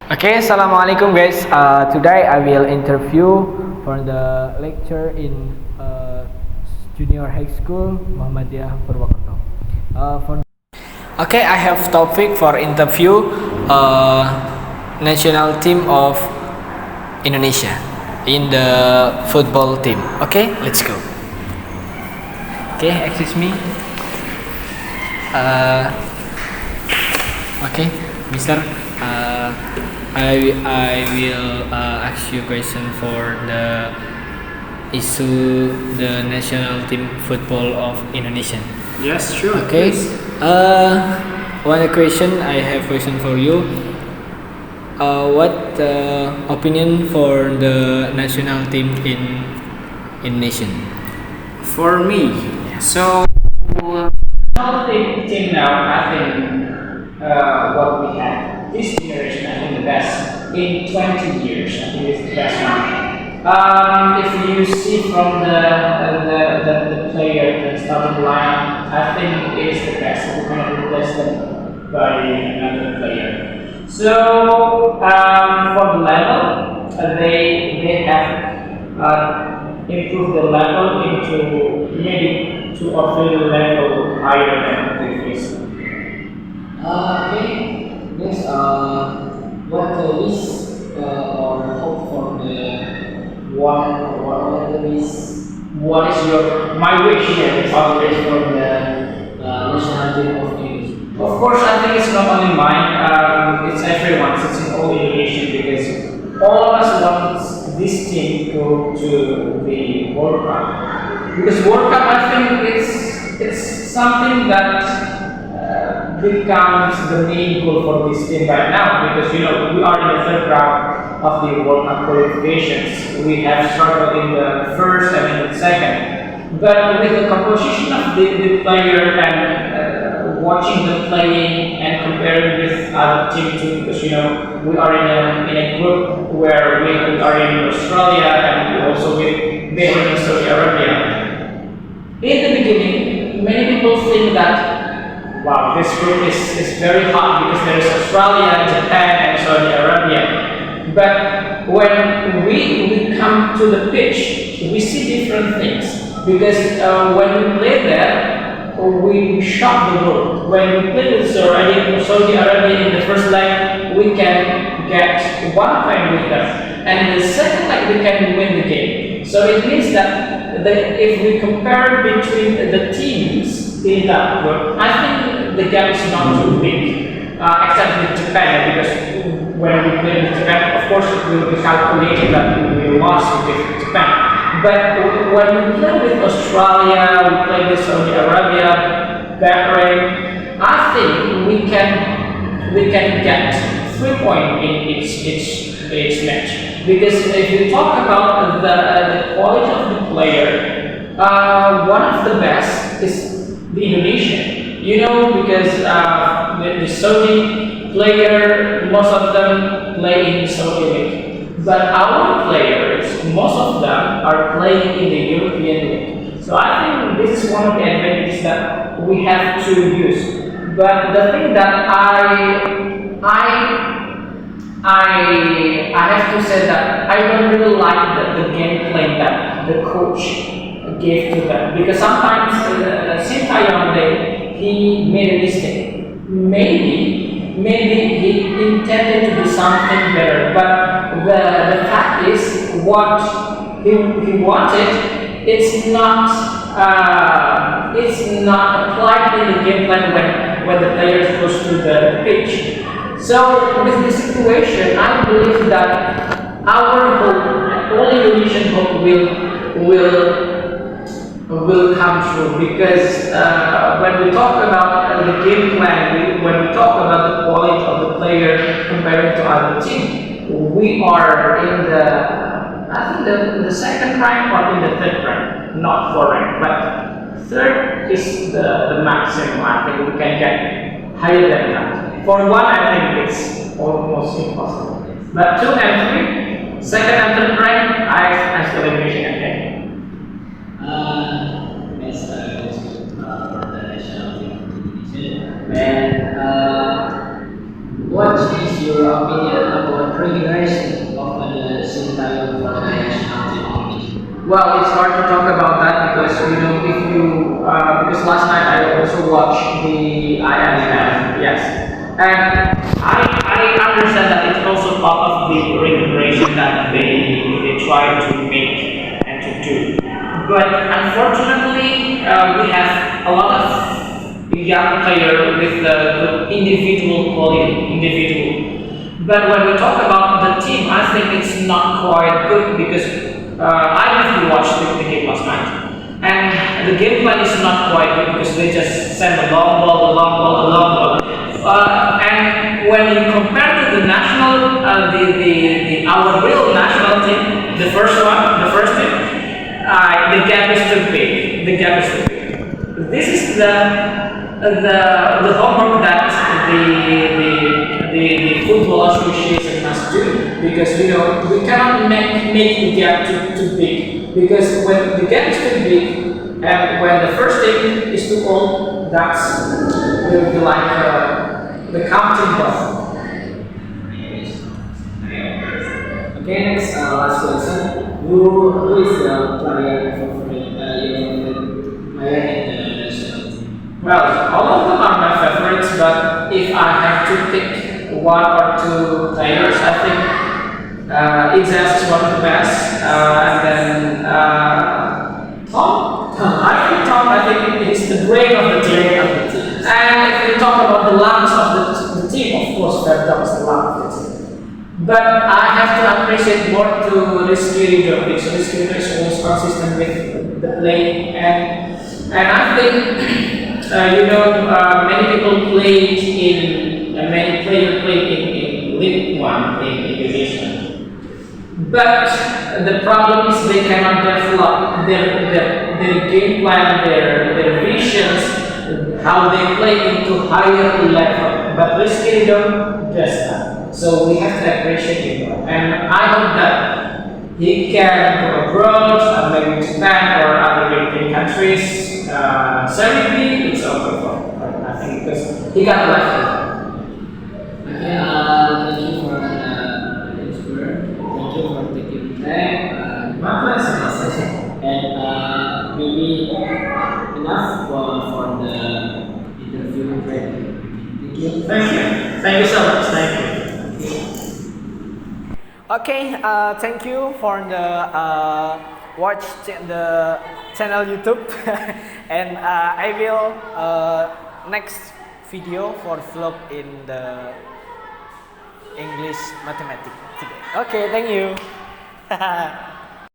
Okay, assalamualaikum guys. Today I will interview for the lecture in junior high school Muhammadiyah Purwokerto. Okay, I have topic for interview national team of Indonesia in the football team. Okay, let's go. Okay, excuse me. Okay, Mister. I will ask you a question for the issue the national team football of Indonesia. Yes, sure. Okay. Please. One question I have question for you. What opinion for the national team in Indonesia? For me, so national team now, I think what we have this generation, I think the best in 20 years. I think it's the best one. If you see from the player, the starting line, I think it is the best. We cannot replace them by another player. So for the level, they have improved the level into maybe 2 or 3 level higher than previous. Okay. Yes. What is or hope for the one or what is What is my wish? always for the national team of Indonesia? Of course, I think it's not only mine. It's everyone's. It's in all Indonesian because all of us want this team to go to the World Cup. Because World Cup, I think it's something that becomes the main goal for this team right now, because we are in the third round of the World Cup qualifications. We have struggled in the first and in the second, but with the composition of the player and watching them playing and comparing with other teams too, because we are in a group where we are in Australia and also with Bahasa in Saudi Arabia. In the beginning, many people think that wow, this group is very hot because there is Australia, Japan, and Saudi Arabia. But when we come to the pitch, we see different things. Because when we play there, we shock the world. When we play with Saudi Arabia in the first leg, we can get 1 point with them. And in the second leg, we can win the game. So it means that if we compare between the teams in that group, I think the gap is not too big, except with Japan, because when we play with Japan, of course it will be calculated that we lost with Japan. But when we play with Australia, we play with Saudi Arabia, Bahrain, I think we can get 3 points in each match. Because if you talk about the quality of the player, one of the best is the Indonesian. Because the Saudi player, most of them play in the Saudi League. But our players, most of them are playing in the European League. So I think this is one of the advantages that we have to use. But the thing that I have to say that I don't really like the game plan that the coach gave to them, because sometimes Sintayong he made a mistake. Maybe he intended to do something better, but the fact is what he wanted, it's not applied in the game plan when the players goes to the pitch. So with this situation, I believe that our hope, all Indonesian hope will come true, because when we talk about the game plan, when we talk about the quality of the player compared to other teams, we are in the second rank or in the third rank, not 4th rank, but third is the maximum. I think we can get higher than that. For 1, I think it's almost impossible. But 2 and 3, second and third rank, I still envision again. Yes, that's good for the national team of Indonesia. And what is your opinion about configuration of the scenario for the national team? Well, it's hard to talk about that because if you because last night I also watched the IMF, yes, and I understand that it's also part of the remuneration that they try to make and to do, but unfortunately we have a lot of young player with the individual quality, But when we talk about the team, I think it's not quite good because I have watched the game last night, and the game plan is not quite good because they just send the long ball. And when you compare to the national, our real national team, the first team, the gap is too big. This is the homework that the football association must do, because we cannot make the gap too big, because when the gap is too big and when the first team is too old, that's will be like the counting ball. Okay, next, last question. Who is the player favorite, your favorite player in the national team? Well, all of them are my favorites, but if I have to pick one or two players, I think Tugas is one of the best, and then Tom. I think he's the brain of the team. And if we talk about the lungs of the team, of course, Tom is the lung of the team. But I have to appreciate more to Rizky Ridho, because Rizky Ridho is always consistent with the play, and I think many people played many players played in League One in Indonesia. But the problem is they cannot develop their game plan, their visions, how they play into higher level. But Rizky Ridho does that. So we have to appreciate him, and I hope that he can go abroad, maybe Japan or other European countries. Serbia, it's okay for I think, because he got left. Okay, thank you for the expert. Thank you for taking time. My pleasure. And maybe enough for the interview training. Thank you. Thank you so much. Thank you. Okay, thank you for the watch the channel YouTube, and I will next video for vlog in the English Matematika today. Okay, thank you.